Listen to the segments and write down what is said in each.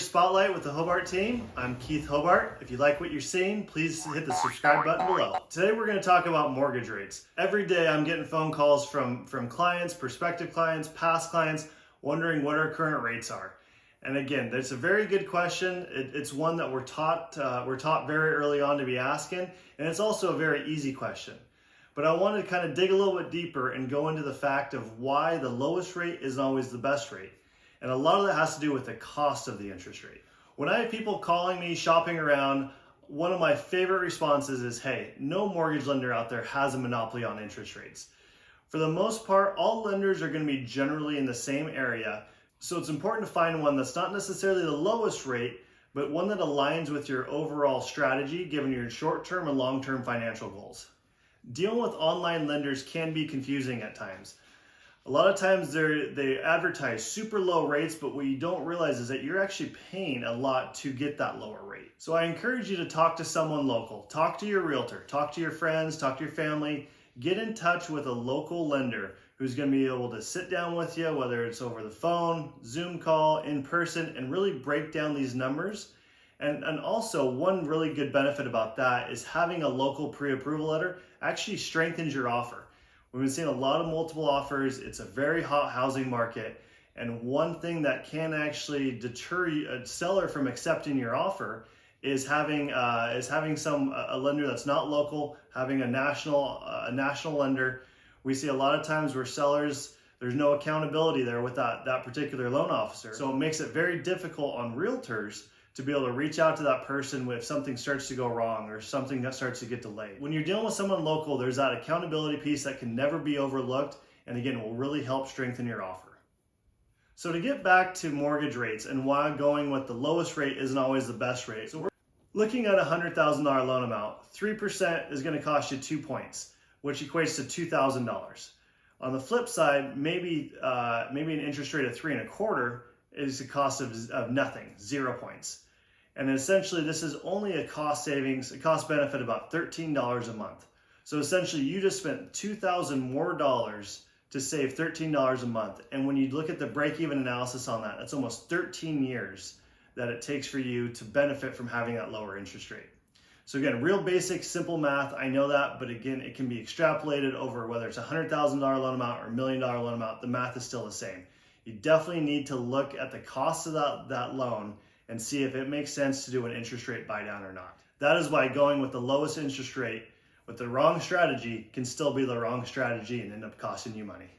Mortgage Spotlight with the Hobart team. I'm Kieth Hobart. If you like what you're seeing, please hit the subscribe button below. Today we're going to talk about mortgage rates. Every day I'm getting phone calls from clients, prospective clients, past clients, wondering what our current rates are. And again, that's a very good question. It's one that we're taught very early on to be asking, and it's also a very easy question. But I want to kind of dig a little bit deeper and go into the fact of why the lowest rate isn't always the best rate. And a lot of that has to do with the cost of the interest rate. When I have people calling me, shopping around, one of my favorite responses is, hey, no mortgage lender out there has a monopoly on interest rates. For the most part, all lenders are going to be generally in the same area. So it's important to find one that's not necessarily the lowest rate, but one that aligns with your overall strategy, given your short-term and long-term financial goals. Dealing with online lenders can be confusing at times. A lot of times they advertise super low rates, but what you don't realize is that you're actually paying a lot to get that lower rate. So I encourage you to talk to someone local. Talk to your realtor, talk to your friends, talk to your family. Get in touch with a local lender who's going to be able to sit down with you, whether it's over the phone, Zoom call, in person, and really break down these numbers. And also, one really good benefit about that is having a local pre-approval letter actually strengthens your offer. We've been seeing a lot of multiple offers. It's a very hot housing market. And one thing that can actually deter a seller from accepting your offer is having a lender that's not local, having a national lender. We see a lot of times where sellers, there's no accountability there with that particular loan officer. So it makes it very difficult on realtors to be able to reach out to that person if something starts to go wrong or something that starts to get delayed. When you're dealing with someone local, there's that accountability piece that can never be overlooked, and again, will really help strengthen your offer. So to get back to mortgage rates and why going with the lowest rate isn't always the best rate. So we're looking at a $100,000 loan amount. 3% is going to cost you 2 points, which equates to $2,000. On the flip side, maybe an interest rate of 3.25 is the cost of nothing, 0 points. And essentially this is only a cost benefit about $13 a month. So essentially you just spent $2,000 more to save $13 a month. And when you look at the break-even analysis on that, that's almost 13 years that it takes for you to benefit from having that lower interest rate. So again, real basic, simple math, I know that, but again, it can be extrapolated over whether it's a $100,000 loan amount or $1 million loan amount, the math is still the same. You definitely need to look at the cost of that loan and see if it makes sense to do an interest rate buy down or not. That is why going with the lowest interest rate with the wrong strategy can still be the wrong strategy and end up costing you money.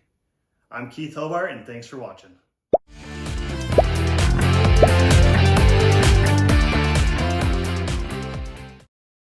I'm Kieth Hobart, and thanks for watching.